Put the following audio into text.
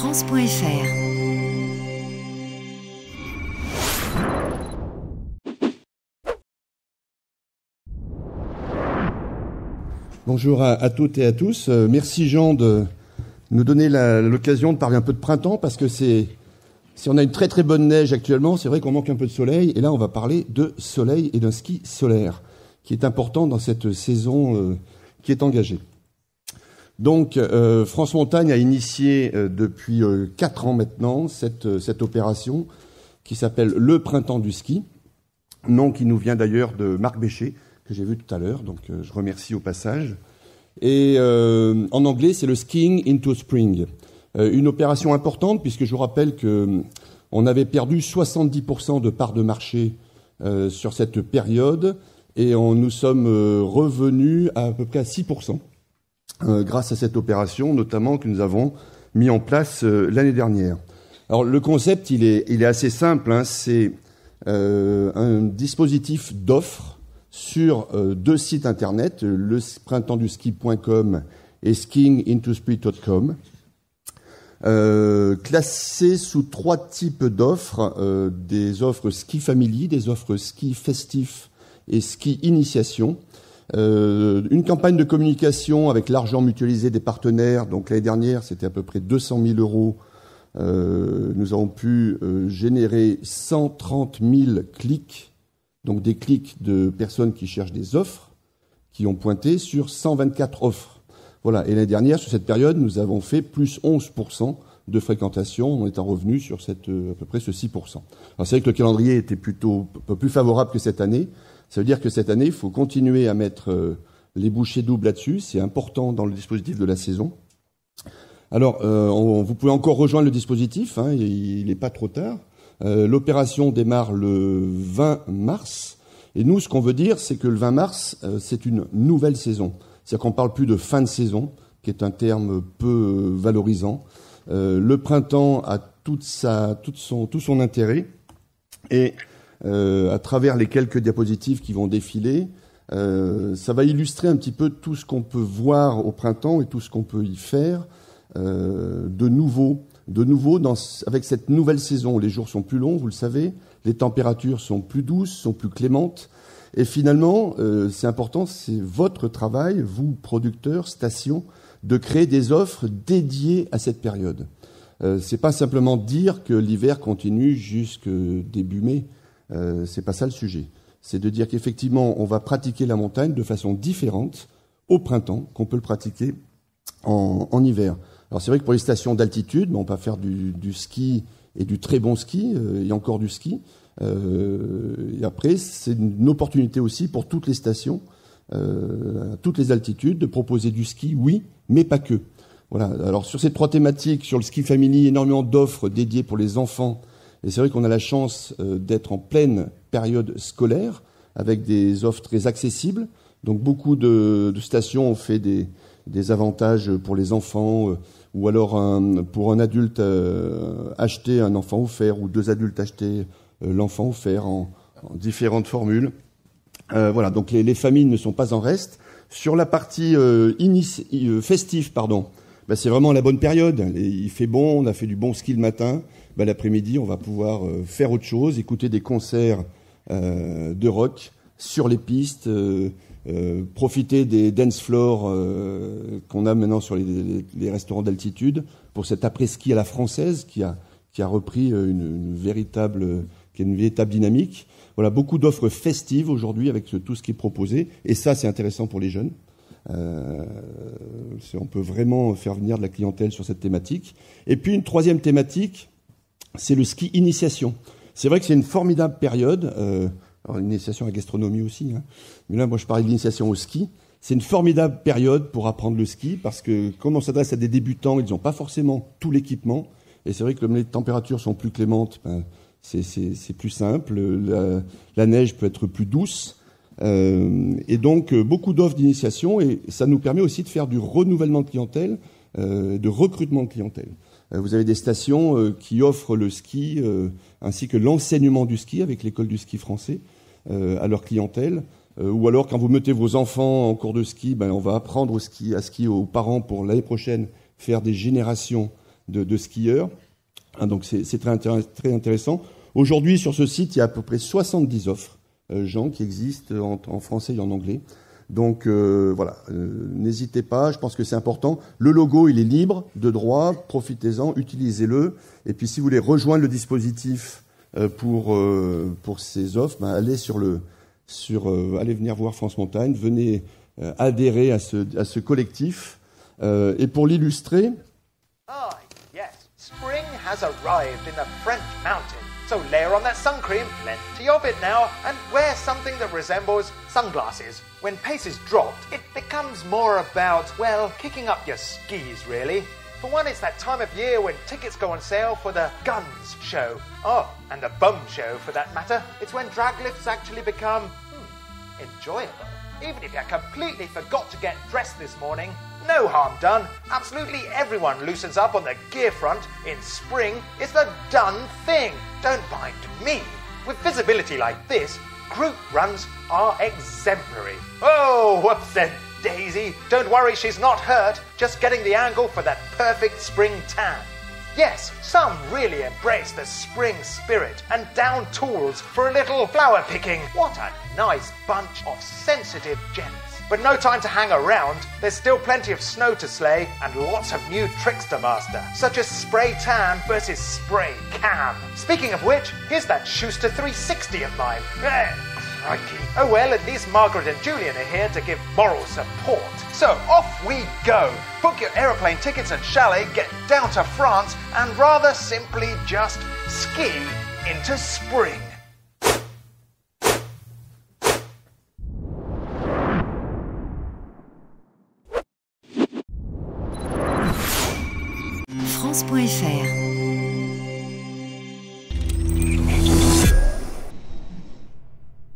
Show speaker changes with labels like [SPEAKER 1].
[SPEAKER 1] France.fr.
[SPEAKER 2] Bonjour à toutes et à tous. Merci Jean de nous donner l'occasion de parler un peu de printemps parce que si on a une très très bonne neige actuellement, c'est vrai qu'on manque un peu de soleil. Et là, on va parler de soleil et d'un ski solaire qui est important dans cette saison qui est engagée. Donc, France Montagne a initié depuis 4 ans maintenant cette opération qui s'appelle le Printemps du ski, nom qui nous vient d'ailleurs de Marc Bécher, que j'ai vu tout à l'heure, donc je remercie au passage. Et en anglais, c'est le Skiing into Spring. Une opération importante, puisque je vous rappelle qu'on avait perdu 70% de parts de marché sur cette période, et nous sommes revenus à peu près à 6%, grâce à cette opération, notamment que nous avons mis en place l'année dernière. Alors le concept, il est assez simple, hein, c'est un dispositif d'offres sur 2 sites internet, le printempsduski.com et skiingintospring.com, classés sous 3 types d'offres, des offres ski family, des offres ski festif et ski initiation, une campagne de communication avec l'argent mutualisé des partenaires. Donc l'année dernière, c'était à peu près 200 000 euros. Nous avons pu générer 130 000 clics, donc des clics de personnes qui cherchent des offres, qui ont pointé sur 124 offres. Voilà. Et l'année dernière, sur cette période, nous avons fait plus 11% de fréquentation. On est en revenu sur à peu près ce 6%. Alors c'est vrai que le calendrier était plutôt un peu plus favorable que cette année. Ça veut dire que cette année, il faut continuer à mettre les bouchées doubles là-dessus. C'est important dans le dispositif de la saison. Alors, vous pouvez encore rejoindre le dispositif, hein, il n'est pas trop tard. L'opération démarre le 20 mars. Et nous, ce qu'on veut dire, c'est que le 20 mars, c'est une nouvelle saison. C'est-à-dire qu'on ne parle plus de fin de saison, qui est un terme peu valorisant. Le printemps a tout son intérêt. Et à travers les quelques diapositives qui vont défiler, ça va illustrer un petit peu tout ce qu'on peut voir au printemps et tout ce qu'on peut y faire de nouveau avec cette nouvelle saison où les jours sont plus longs, vous le savez, les températures sont plus douces, sont plus clémentes. Et finalement, c'est important, c'est votre travail, vous, producteurs, stations, de créer des offres dédiées à cette période. C'est pas simplement dire que l'hiver continue jusque début mai. C'est pas ça le sujet. C'est de dire qu'effectivement, on va pratiquer la montagne de façon différente au printemps qu'on peut le pratiquer en hiver. Alors c'est vrai que pour les stations d'altitude, on peut faire du ski et du très bon ski, et encore du ski. Et après, c'est une opportunité aussi pour toutes les stations, à toutes les altitudes, de proposer du ski, oui, mais pas que. Voilà. Alors sur ces 3 thématiques, sur le ski family, énormément d'offres dédiées pour les enfants. Et c'est vrai qu'on a la chance d'être en pleine période scolaire, avec des offres très accessibles. Donc beaucoup de stations ont fait des avantages pour les enfants, ou alors pour un adulte acheter un enfant offert, ou 2 adultes acheter l'enfant offert en différentes formules. Voilà, donc les familles ne sont pas en reste. Sur la partie festive, c'est vraiment la bonne période. Il fait bon, on a fait du bon ski le matin. L'après-midi, on va pouvoir faire autre chose, écouter des concerts de rock sur les pistes, profiter des dance floors qu'on a maintenant sur les restaurants d'altitude pour cet après-ski à la française qui a repris une véritable dynamique. Voilà, beaucoup d'offres festives aujourd'hui avec tout ce qui est proposé. Et ça, c'est intéressant pour les jeunes. On peut vraiment faire venir de la clientèle sur cette thématique. Et puis une 3e thématique, c'est le ski initiation. C'est vrai que c'est une formidable période. Alors l'initiation à la gastronomie aussi, hein. Mais là, moi, je parlais de l'initiation au ski. C'est une formidable période pour apprendre le ski parce que comme on s'adresse à des débutants, ils n'ont pas forcément tout l'équipement. Et c'est vrai que comme les températures sont plus clémentes, c'est plus simple. La neige peut être plus douce. Et donc, beaucoup d'offres d'initiation. Et ça nous permet aussi de faire du renouvellement de clientèle, de recrutement de clientèle. Vous avez des stations qui offrent le ski ainsi que l'enseignement du ski avec l'école du ski français à leur clientèle. Ou alors, quand vous mettez vos enfants en cours de ski, on va apprendre à skier aux parents pour l'année prochaine faire des générations de skieurs. Donc c'est très intéressant. Aujourd'hui, sur ce site, il y a à peu près 70 offres, Jean, qui existent en français et en anglais. Donc voilà, n'hésitez pas, je pense que c'est important. Le logo, il est libre de droit, profitez-en, utilisez-le. Et puis si vous voulez rejoindre le dispositif pour ces offres, allez allez venir voir France Montagne, venez adhérer à ce collectif. Et pour l'illustrer...
[SPEAKER 1] Ah, yes, spring has arrived in the French mountains. So layer on that sun cream, plenty of it now, and wear something that resembles sunglasses. When pace is dropped, it becomes more about, well, kicking up your skis, really. For one, it's that time of year when tickets go on sale for the Guns show. Oh, and the Bum show, for that matter. It's when drag lifts actually become, enjoyable. Even if you completely forgot to get dressed this morning, no harm done. Absolutely everyone loosens up on the gear front in spring. It's the done thing. Don't mind me. With visibility like this, group runs are exemplary. Oh, whoops and daisy. Don't worry, she's not hurt. Just getting the angle for that perfect spring tan. Yes, some really embrace the spring spirit and down tools for a little flower picking. What a nice bunch of sensitive gents. But no time to hang around. There's still plenty of snow to slay and lots of new tricks to master, such as spray tan versus spray cam. Speaking of which, here's that Schuster 360 of mine. Crikey. Oh well, at least Margaret and Julian are here to give moral support. So off we go. Book your aeroplane tickets and chalet, get down to France, and rather simply just ski into spring.
[SPEAKER 3] France.fr